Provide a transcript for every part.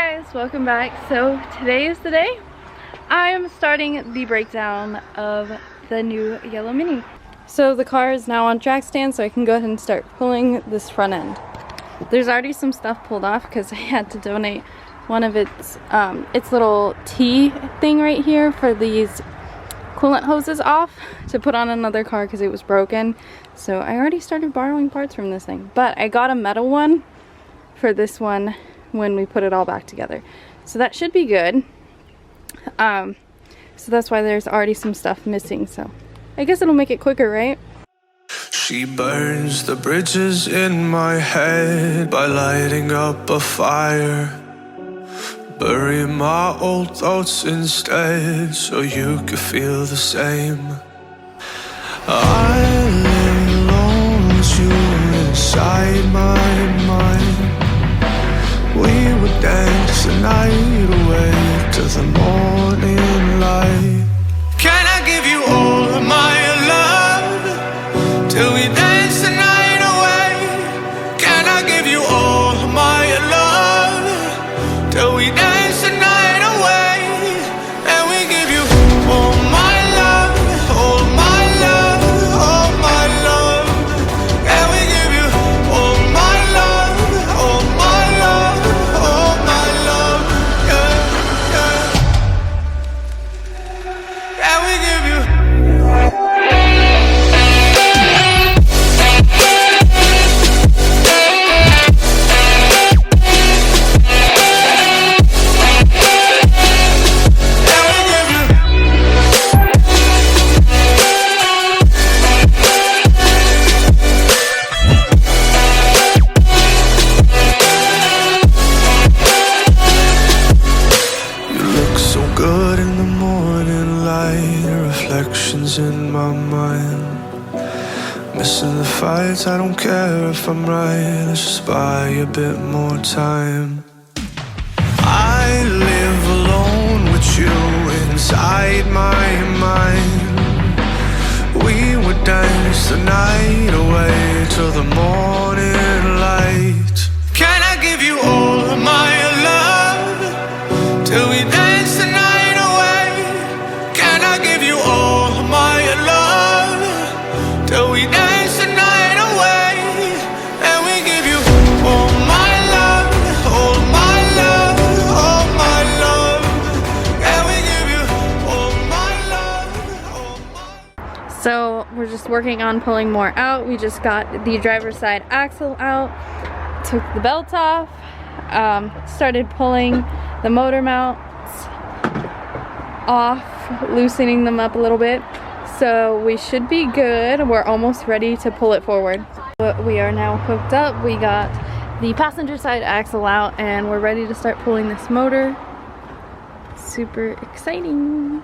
guys, welcome back. So today is the day I am starting the breakdown of the new yellow Mini. So the car is now on track stand, so I can go ahead and start pulling this front end. There's already some stuff pulled off because I had to donate one of its little T thing right here for these coolant hoses off to put on another car because it was broken. So I already started borrowing parts from this thing, but I got a metal one for this one when we put it all back together, so that should be good. So that's why there's already some stuff missing, so I guess it'll make it quicker, right? She burns the bridges in my head by lighting up a fire, burying my old thoughts instead so you could feel the same. I lay alone with you inside my mind. We would dance the night away to the morning light. Can I give you all of my love till we dance the night away? Can I give you all of my love till we dance the night away? And we give you all my love, all my love, all my love. And we give you all my love, all my love, all my love. Yeah, yeah. And we give you. Reflections in my mind, missing the fights. I don't care if I'm right, let's just buy a bit more time. I live alone with you inside my mind. We would dance the night away till the morning light. Can I give you all of my love till we dance the night away? Can I give you all of my love till we dance the night away? And we give you all my love, all my love, all my love. And we give you all my love, all my. So we're just working on pulling more out. We just got the driver's side axle out, took the belt off, started pulling the motor mounts off, loosening them up a little bit, so we should be good. We're almost ready to pull it forward. We are now hooked up. We got the passenger side axle out and we're ready to start pulling this motor. Super exciting.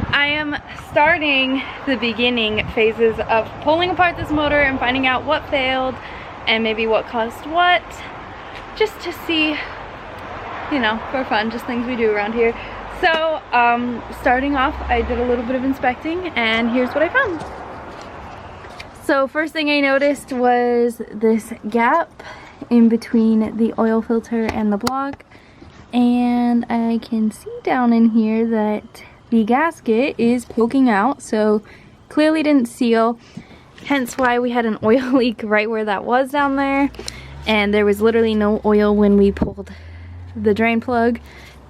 I am starting the beginning phases of pulling apart this motor and finding out what failed and maybe what caused what, just to see, you know, for fun, just things we do around here. So starting off, I did a little bit of inspecting and here's what I found. So first thing I noticed was this gap in between the oil filter and the block, and I can see down in here that the gasket is poking out, so clearly didn't seal, hence why we had an oil leak right where that was down there, and there was literally no oil when we pulled the drain plug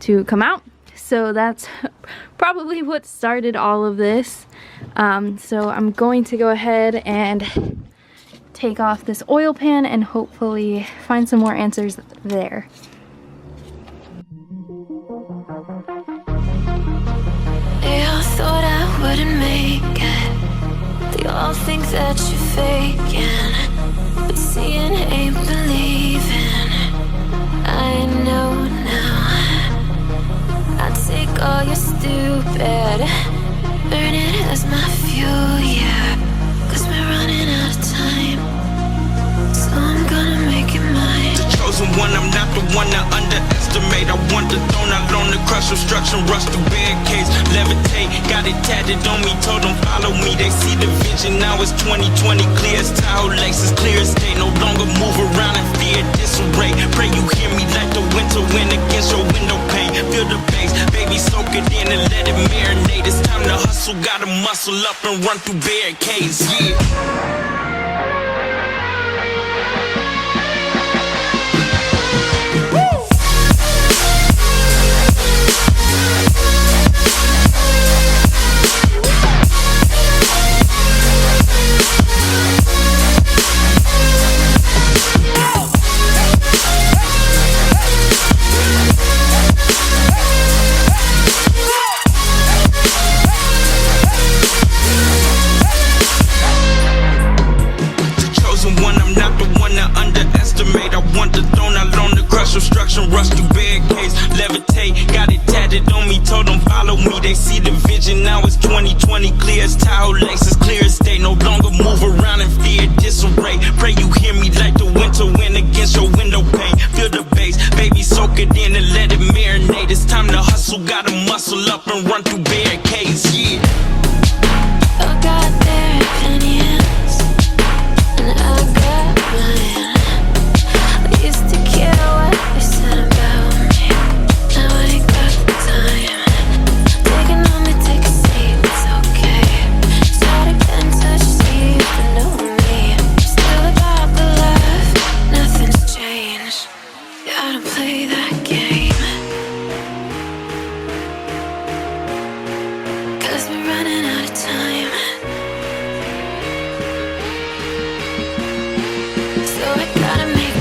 to come out. So that's probably what started all of this. So I'm going to go ahead and take off this oil pan and hopefully find some more answers there. They all thought I wouldn't make it. They all think that you're faking, but seeing ain't believing. I know now. I take all your stupid, burn it as my fuel, yeah. 'Cause we're running out of time, so I'm gonna make it mine. The chosen one, I'm not the one to underestimate. I want the throne, I loan the crush, obstruction, rush through barricades, levitate. Got it tatted on me, told them follow me. They see the vision, now it's 2020, clear as Tahoe laces, clear as day. No longer move around in fear, disarray. Pray you hear me like the winter wind against your window pane. Feel the bass, baby, soak it in and let it marinate. It's time to hustle, gotta muscle up and run through barricades, yeah. Obstruction, rush through barricades, levitate. Got it tatted on me, told them follow me. They see the vision, now it's 2020, clear as Tahoe laces, clear as day. No longer move around in fear, disarray. Pray you hear me like the winter wind against your window pane. Feel the bass, baby, soak it in and let it marinate. It's time to hustle, gotta muscle up and run through barricades, yeah. I got their opinions, and I got mine. I used to care what they said about me. Now I ain't got the time. Taking on me, take a seat, it's okay. Start again, touch see if you know me. Still about the love, nothing's changed. Yeah, I don't play that game. 'Cause we're running out of time. So I gotta make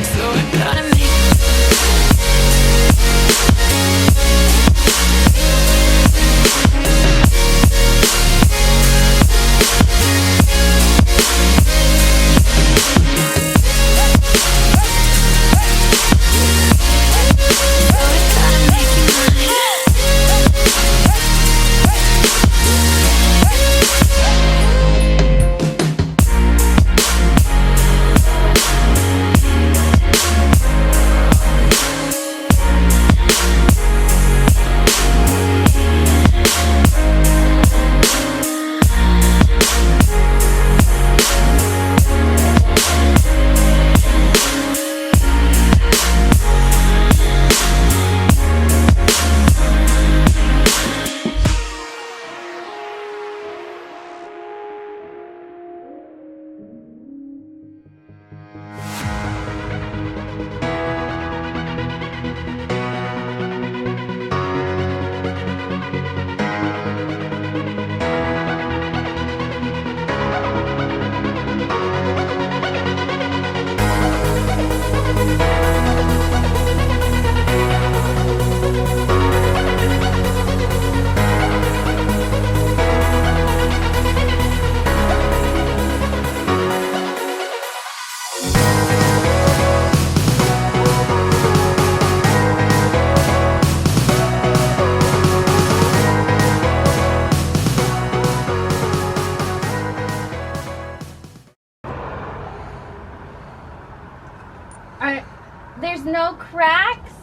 There's no cracks?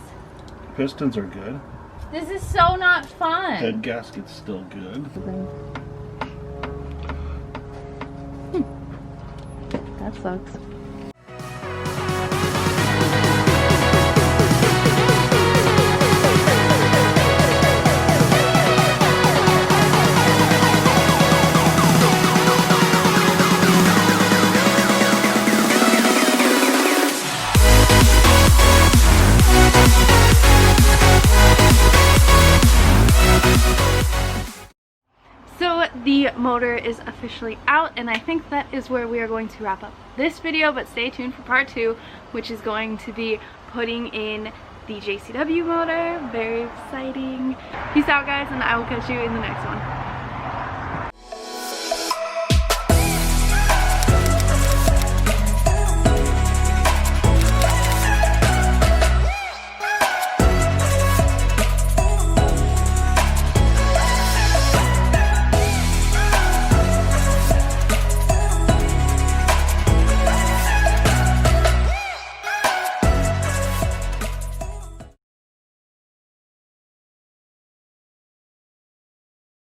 Pistons are good. This is so not fun. Head gasket's still good. That sucks. motor is officially out, and I think that is where we are going to wrap up this video, but stay tuned for part 2, which is going to be putting in the JCW motor. Very exciting. Peace out, guys, and I will catch you in the next one.